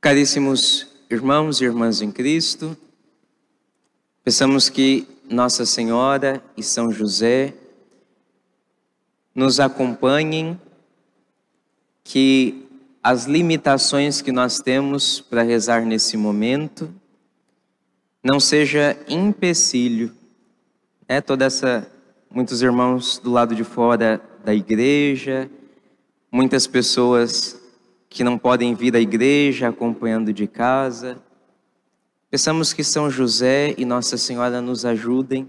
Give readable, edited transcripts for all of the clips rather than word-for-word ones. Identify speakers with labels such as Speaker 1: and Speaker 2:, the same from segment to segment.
Speaker 1: Caríssimos irmãos e irmãs em Cristo, peçamos que Nossa Senhora e São José nos acompanhem, que as limitações que nós temos para rezar nesse momento não seja empecilho, muitos irmãos do lado de fora da igreja, muitas pessoas que não podem vir à igreja acompanhando de casa. Peçamos que São José e Nossa Senhora nos ajudem,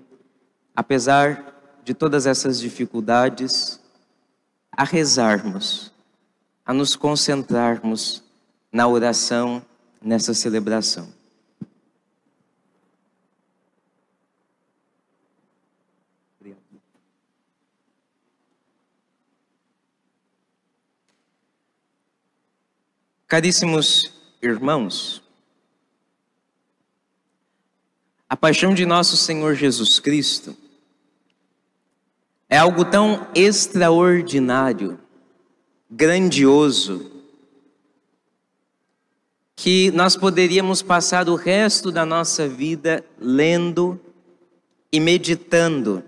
Speaker 1: apesar de todas essas dificuldades, a rezarmos, a nos concentrarmos na oração, nessa celebração. Caríssimos irmãos, a paixão de nosso Senhor Jesus Cristo é algo tão extraordinário, grandioso, que nós poderíamos passar o resto da nossa vida lendo e meditando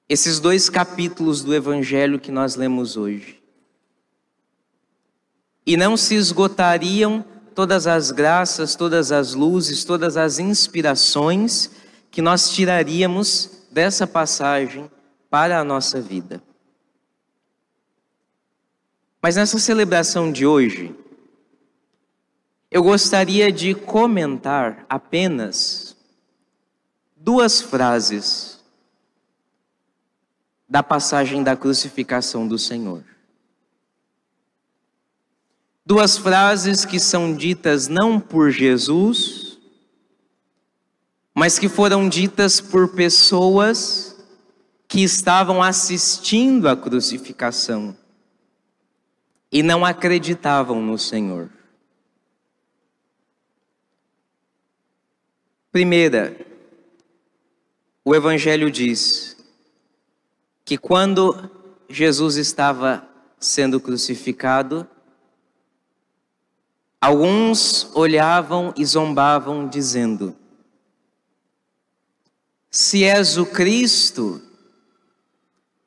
Speaker 1: esses 2 capítulos do Evangelho que nós lemos hoje. E não se esgotariam todas as graças, todas as luzes, todas as inspirações que nós tiraríamos dessa passagem para a nossa vida. Mas nessa celebração de hoje, eu gostaria de comentar apenas 2 frases da passagem da crucificação do Senhor. 2 frases que são ditas não por Jesus, mas que foram ditas por pessoas que estavam assistindo à crucificação e não acreditavam no Senhor. Primeira, o Evangelho diz que quando Jesus estava sendo crucificado, alguns olhavam e zombavam, dizendo: se és o Cristo,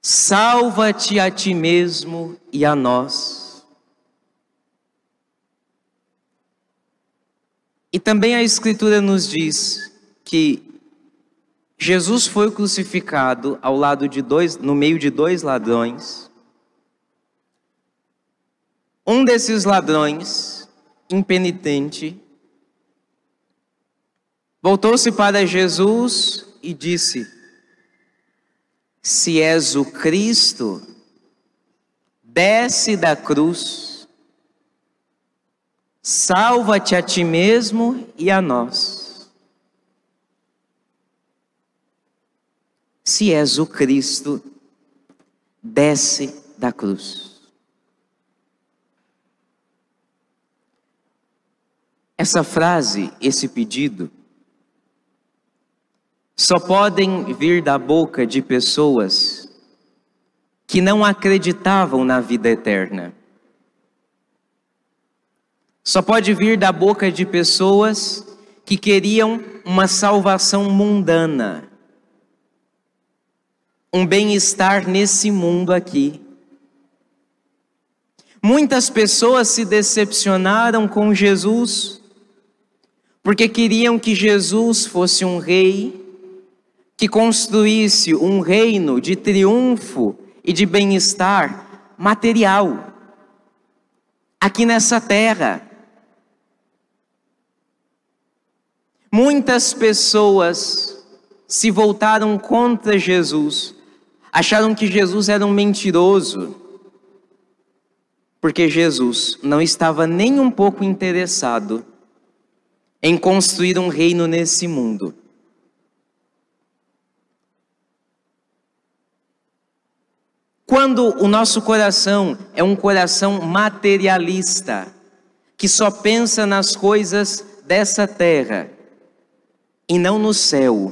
Speaker 1: salva-te a ti mesmo e a nós. E também a Escritura nos diz que Jesus foi crucificado no meio de 2 ladrões. Um desses ladrões, impenitente, voltou-se para Jesus e disse: se és o Cristo, desce da cruz, salva-te a ti mesmo e a nós. Se és o Cristo, desce da cruz. Essa frase, esse pedido, só podem vir da boca de pessoas que não acreditavam na vida eterna. Só pode vir da boca de pessoas que queriam uma salvação mundana, um bem-estar nesse mundo aqui. Muitas pessoas se decepcionaram com Jesus, porque queriam que Jesus fosse um rei, que construísse um reino de triunfo e de bem-estar material, aqui nessa terra. Muitas pessoas se voltaram contra Jesus, acharam que Jesus era um mentiroso, porque Jesus não estava nem um pouco interessado em construir um reino nesse mundo. Quando o nosso coração é um coração materialista, que só pensa nas coisas dessa terra e não no céu,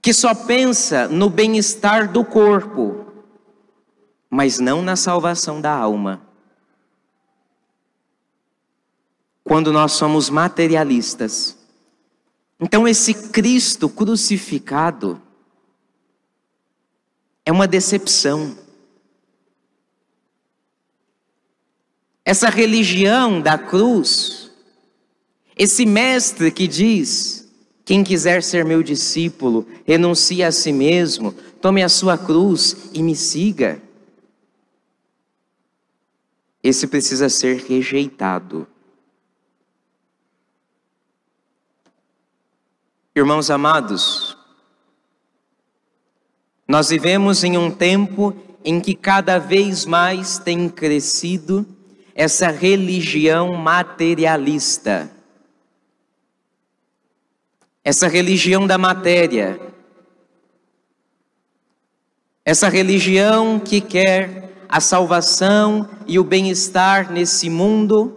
Speaker 1: que só pensa no bem-estar do corpo, mas não na salvação da alma. quando nós somos materialistas. Então esse Cristo crucificado é uma decepção. Essa religião da cruz, esse mestre que diz: quem quiser ser meu discípulo, renuncie a si mesmo, tome a sua cruz e me siga. Esse precisa ser rejeitado. Irmãos amados, nós vivemos em um tempo em que cada vez mais tem crescido essa religião materialista. Essa religião da matéria. Essa religião que quer a salvação e o bem-estar nesse mundo,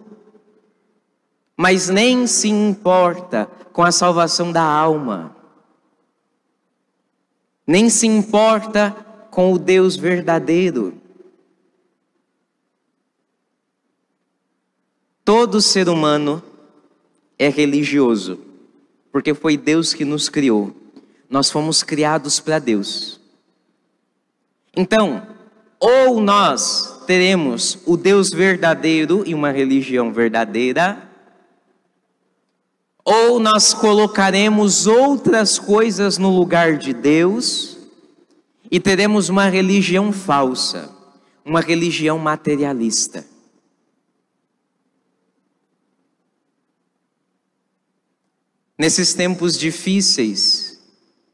Speaker 1: mas nem se importa com a salvação da alma. Nem se importa com o Deus verdadeiro. Todo ser humano é religioso, porque foi Deus que nos criou. Nós fomos criados para Deus. Então, ou nós teremos o Deus verdadeiro e uma religião verdadeira, ou nós colocaremos outras coisas no lugar de Deus e teremos uma religião falsa, uma religião materialista. Nesses tempos difíceis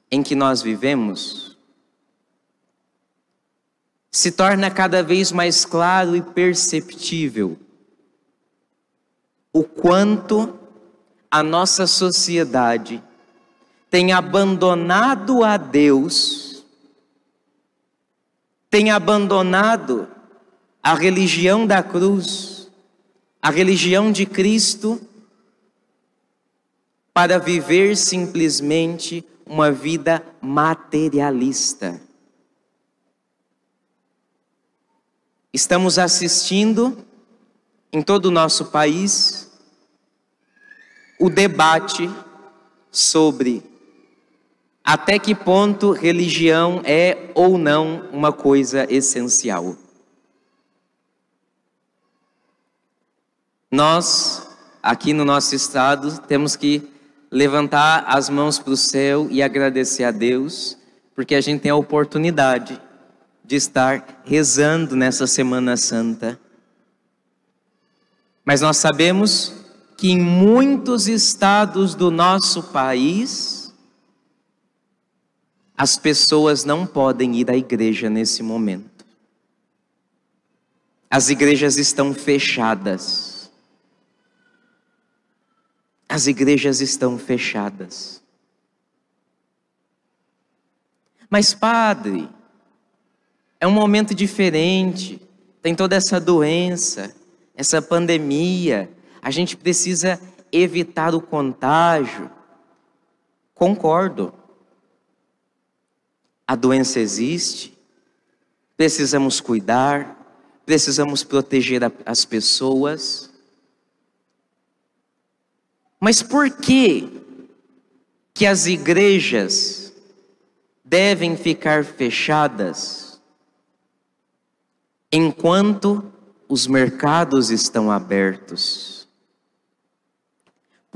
Speaker 1: em que nós vivemos, se torna cada vez mais claro e perceptível o quanto a nossa sociedade tem abandonado a Deus, tem abandonado a religião da cruz, a religião de Cristo, para viver simplesmente uma vida materialista. Estamos assistindo em todo o nosso país o debate sobre até que ponto religião é ou não uma coisa essencial. Nós, aqui no nosso estado, temos que levantar as mãos para o céu e agradecer a Deus, porque a gente tem a oportunidade de estar rezando nessa Semana Santa. Mas nós sabemos que em muitos estados do nosso país, as pessoas não podem ir à igreja nesse momento. As igrejas estão fechadas. As igrejas estão fechadas. Mas, padre, é um momento diferente. Tem toda essa doença, essa pandemia. A gente precisa evitar o contágio. Concordo. A doença existe. Precisamos cuidar. Precisamos proteger as pessoas. Mas por que as igrejas devem ficar fechadas enquanto os mercados estão abertos?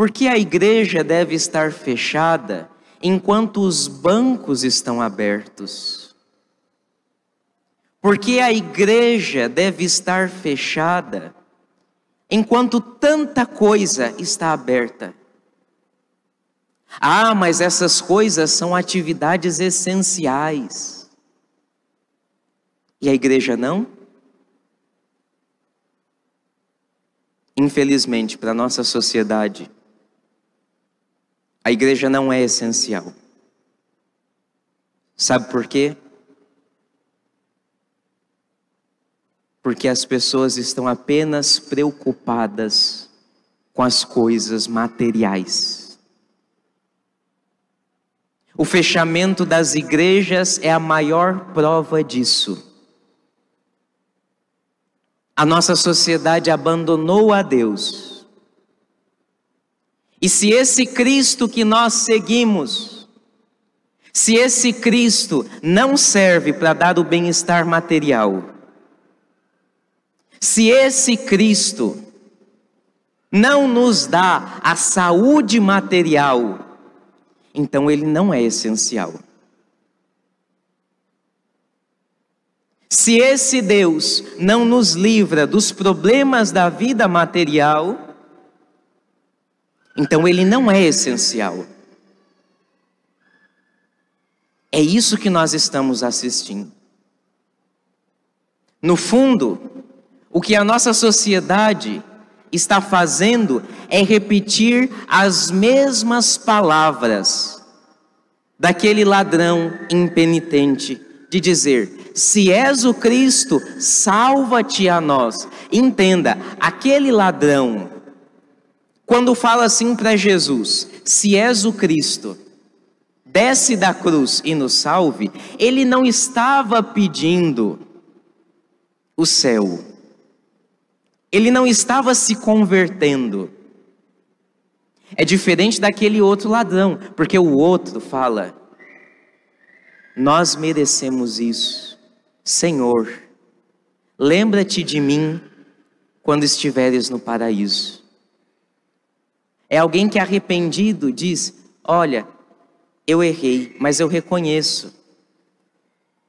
Speaker 1: Por que a igreja deve estar fechada enquanto os bancos estão abertos? Por que a igreja deve estar fechada enquanto tanta coisa está aberta? Ah, mas essas coisas são atividades essenciais. E a igreja não? Infelizmente, para a nossa sociedade, a igreja não é essencial. Sabe por quê? Porque as pessoas estão apenas preocupadas com as coisas materiais. O fechamento das igrejas é a maior prova disso. A nossa sociedade abandonou a Deus E se esse Cristo que nós seguimos, se esse Cristo não serve para dar o bem-estar material, se esse Cristo não nos dá a saúde material, então ele não é essencial. Se esse Deus não nos livra dos problemas da vida material, então ele não é essencial. É isso que nós estamos assistindo. No fundo, o que a nossa sociedade está fazendo é repetir as mesmas palavras daquele ladrão impenitente, de dizer: se és o Cristo, salva-te a nós. Entenda, aquele ladrão, quando fala assim para Jesus: se és o Cristo, desce da cruz e nos salve, ele não estava pedindo o céu. Ele não estava se convertendo. É diferente daquele outro ladrão, porque o outro fala: nós merecemos isso. Senhor, lembra-te de mim quando estiveres no paraíso. É alguém que arrependido diz: olha, eu errei, mas eu reconheço.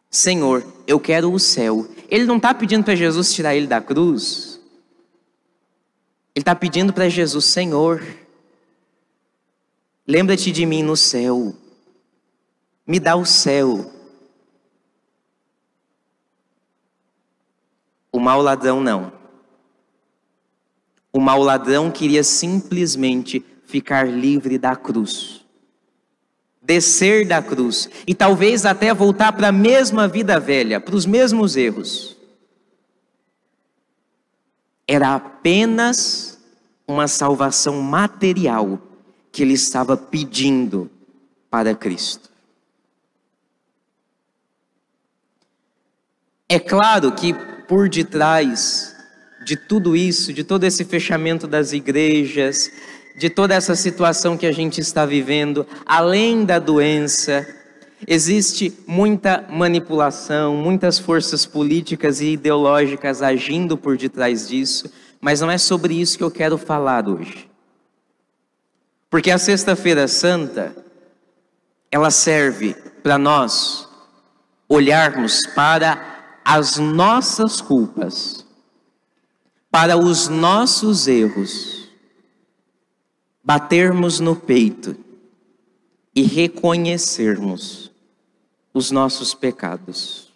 Speaker 1: Senhor, eu quero o céu. Ele não está pedindo para Jesus tirar ele da cruz. Ele está pedindo para Jesus: Senhor, lembra-te de mim no céu. Me dá o céu. O mau ladrão não. O mau ladrão queria simplesmente ficar livre da cruz. Descer da cruz. E talvez até voltar para a mesma vida velha, para os mesmos erros. Era apenas uma salvação material que ele estava pedindo para Cristo. É claro que por detrás de tudo isso, de todo esse fechamento das igrejas, de toda essa situação que a gente está vivendo, além da doença, existe muita manipulação, muitas forças políticas e ideológicas agindo por detrás disso, mas não é sobre isso que eu quero falar hoje. Porque a Sexta-feira Santa, ela serve para nós olharmos para as nossas culpas, para os nossos erros, batermos no peito e reconhecermos os nossos pecados.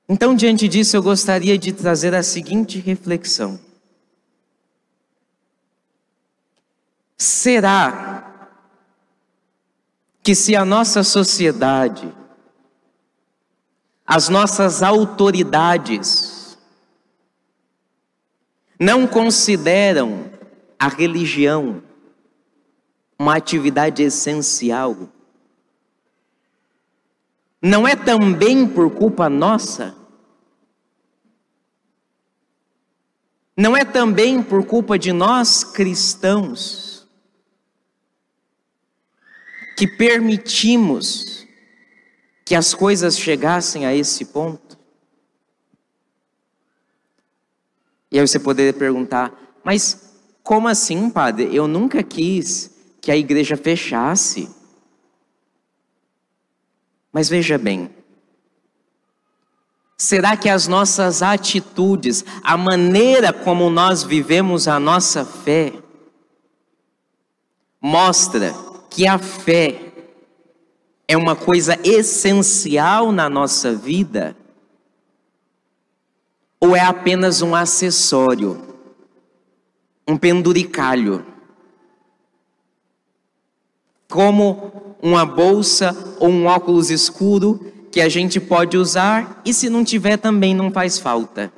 Speaker 1: Então, diante disso, eu gostaria de trazer a seguinte reflexão: será que se a nossa sociedade, as nossas autoridades não consideram a religião uma atividade essencial, não é também por culpa nossa? Não é também por culpa de nós cristãos que permitimos que as coisas chegassem a esse ponto? E aí você poderia perguntar: mas como assim, padre? Eu nunca quis que a igreja fechasse. Mas veja bem, será que as nossas atitudes, a maneira como nós vivemos a nossa fé, mostra que a fé é uma coisa essencial na nossa vida? Ou é apenas um acessório, um penduricalho? Como uma bolsa ou um óculos escuro que a gente pode usar e se não tiver também não faz falta.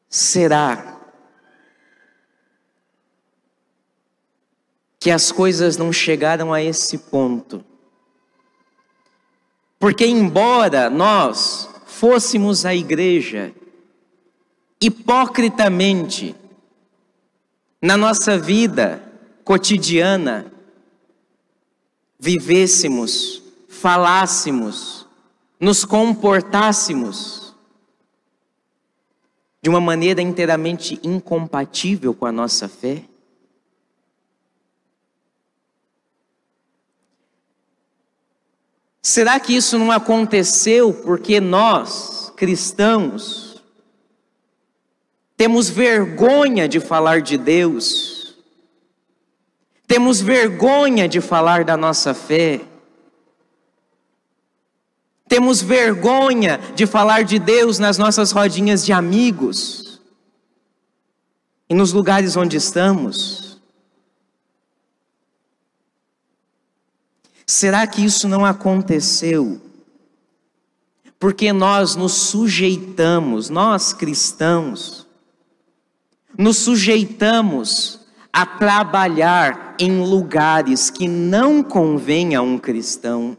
Speaker 1: Será que as coisas não chegaram a esse ponto? Porque embora nós fôssemos a igreja, hipocritamente, na nossa vida cotidiana, vivêssemos, falássemos, nos comportássemos de uma maneira inteiramente incompatível com a nossa fé? Será que isso não aconteceu porque nós, cristãos, temos vergonha de falar de Deus? Temos vergonha de falar da nossa fé? Temos vergonha de falar de Deus nas nossas rodinhas de amigos e nos lugares onde estamos? Será que isso não aconteceu porque nós nos sujeitamos, nós cristãos, nos sujeitamos a trabalhar em lugares que não convém a um cristão?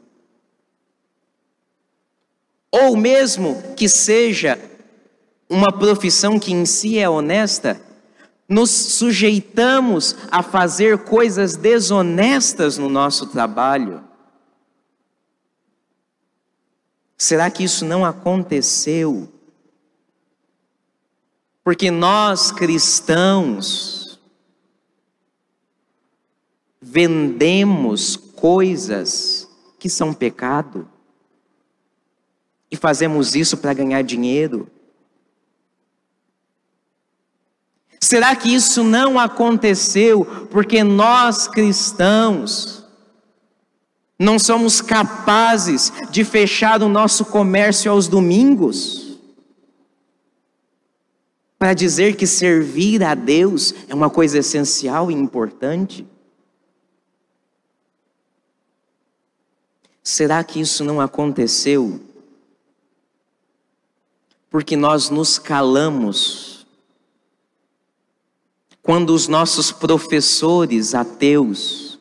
Speaker 1: Ou mesmo que seja uma profissão que em si é honesta, nos sujeitamos a fazer coisas desonestas no nosso trabalho? Será que isso não aconteceu porque nós cristãos vendemos coisas que são pecado e fazemos isso para ganhar dinheiro? Será que isso não aconteceu porque nós cristãos não somos capazes de fechar o nosso comércio aos domingos para dizer que servir a Deus é uma coisa essencial e importante? Será que isso não aconteceu porque nós nos calamos quando os nossos professores ateus,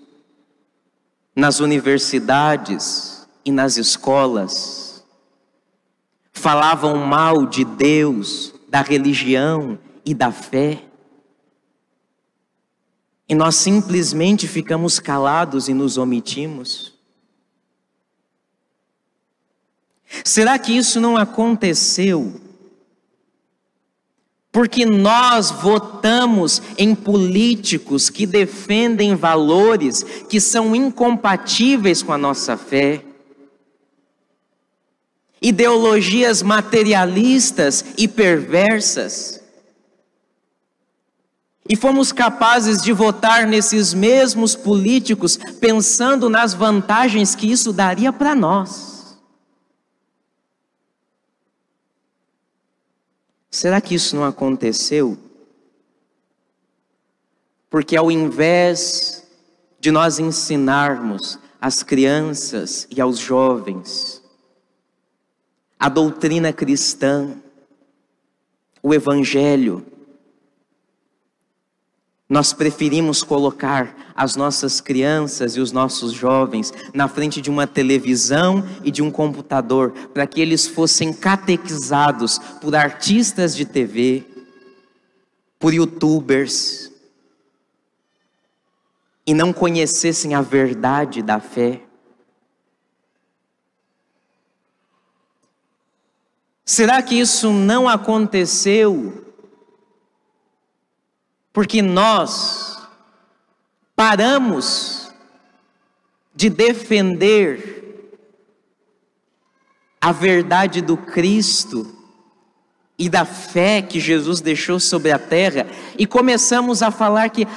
Speaker 1: nas universidades e nas escolas, falavam mal de Deus, da religião e da fé? E nós simplesmente ficamos calados e nos omitimos? Será que isso não aconteceu porque nós votamos em políticos que defendem valores que são incompatíveis com a nossa fé? Ideologias materialistas e perversas. E fomos capazes de votar nesses mesmos políticos pensando nas vantagens que isso daria para nós. Será que isso não aconteceu porque ao invés de nós ensinarmos às crianças e aos jovens a doutrina cristã, o Evangelho, nós preferimos colocar as nossas crianças e os nossos jovens na frente de uma televisão e de um computador para que eles fossem catequizados por artistas de TV, por youtubers, e não conhecessem a verdade da fé? Será que isso não aconteceu porque nós paramos de defender a verdade do Cristo e da fé que Jesus deixou sobre a terra e começamos a falar que,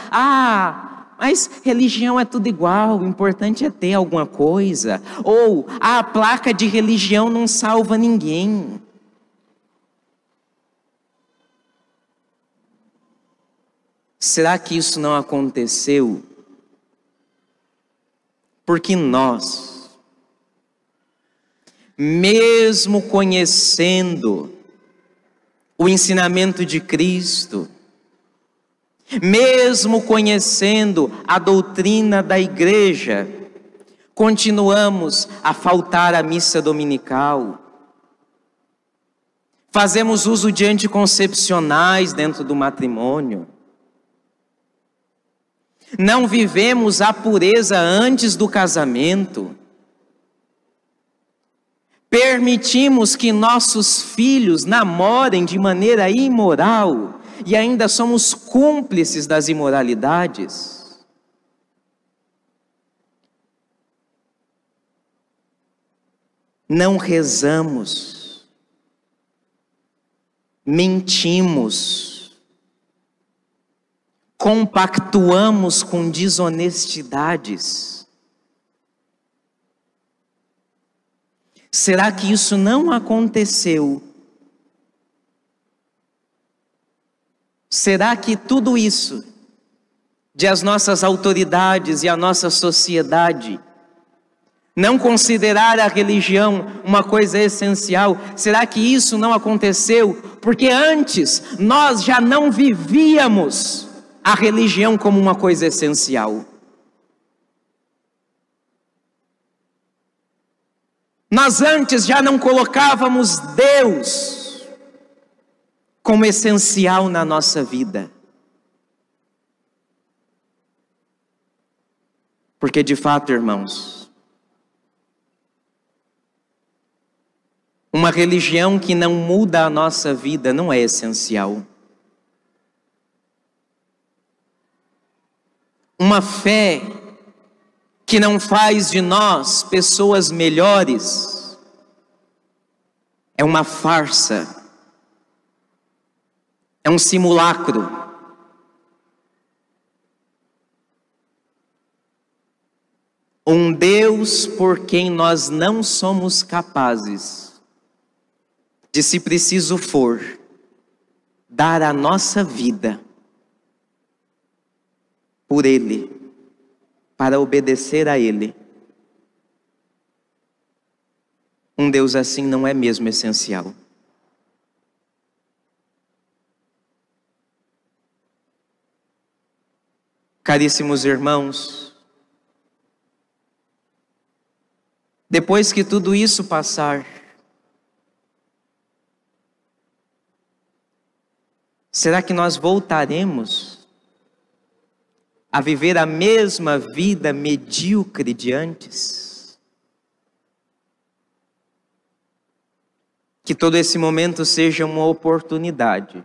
Speaker 1: mas religião é tudo igual, o importante é ter alguma coisa, ou a placa de religião não salva ninguém? Será que isso não aconteceu porque nós, mesmo conhecendo o ensinamento de Cristo, mesmo conhecendo a doutrina da igreja, continuamos a faltar à missa dominical, Fazemos uso de anticoncepcionais dentro do matrimônio. Não vivemos a pureza antes do casamento. Permitimos que nossos filhos namorem de maneira imoral e ainda somos cúmplices das imoralidades. Não rezamos, mentimos, compactuamos com desonestidades. Será que isso não aconteceu? Será que tudo isso, de as nossas autoridades e a nossa sociedade, não considerar a religião uma coisa essencial, será que isso não aconteceu porque antes nós já não vivíamos a religião como uma coisa essencial? Nós antes já não colocávamos Deus como essencial na nossa vida. Porque de fato, irmãos, uma religião que não muda a nossa vida não é essencial. Uma fé que não faz de nós pessoas melhores é uma farsa, é um simulacro. Um Deus por quem nós não somos capazes de, se preciso for, dar a nossa vida por Ele, para obedecer a Ele. Um Deus assim não é mesmo essencial. Caríssimos irmãos, depois que tudo isso passar, será que nós voltaremos a viver a mesma vida medíocre de antes? Que todo esse momento seja uma oportunidade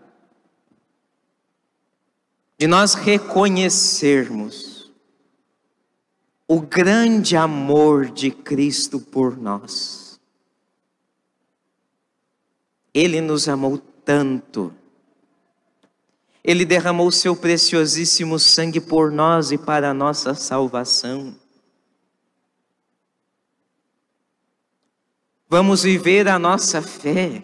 Speaker 1: de nós reconhecermos o grande amor de Cristo por nós. Ele nos amou tanto. Ele derramou o seu preciosíssimo sangue por nós e para a nossa salvação. Vamos viver a nossa fé.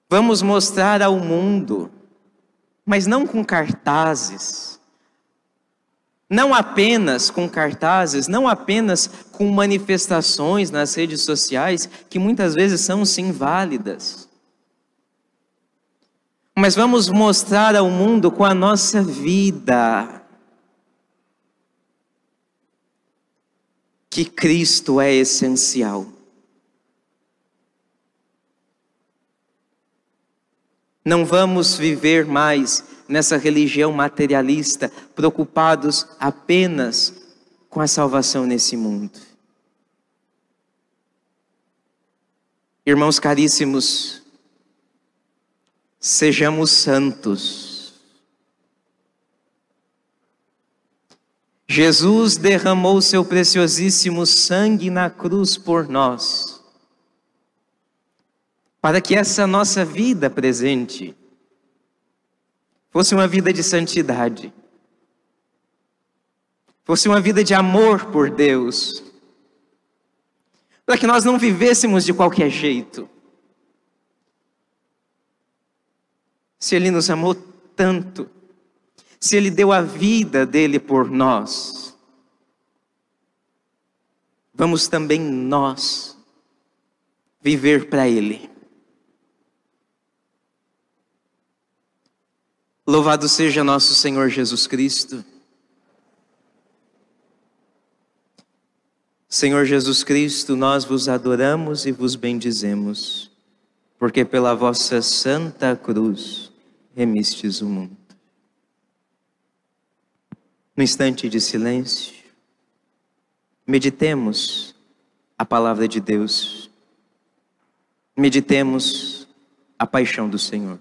Speaker 1: Vamos mostrar ao mundo, mas não com cartazes. Não apenas com cartazes, não apenas com manifestações nas redes sociais, que muitas vezes são sim válidas. Mas vamos mostrar ao mundo com a nossa vida que Cristo é essencial. Não vamos viver mais nessa religião materialista, preocupados apenas com a salvação nesse mundo. Irmãos caríssimos, sejamos santos. Jesus derramou seu preciosíssimo sangue na cruz por nós, para que essa nossa vida presente fosse uma vida de santidade, fosse uma vida de amor por Deus, para que nós não vivêssemos de qualquer jeito. Se Ele nos amou tanto, se Ele deu a vida dele por nós, vamos também nós viver para Ele. Louvado seja nosso Senhor Jesus Cristo. Senhor Jesus Cristo, nós vos adoramos e vos bendizemos, porque pela vossa santa cruz remistes o mundo. No instante de silêncio, meditemos a palavra de Deus, meditemos a paixão do Senhor.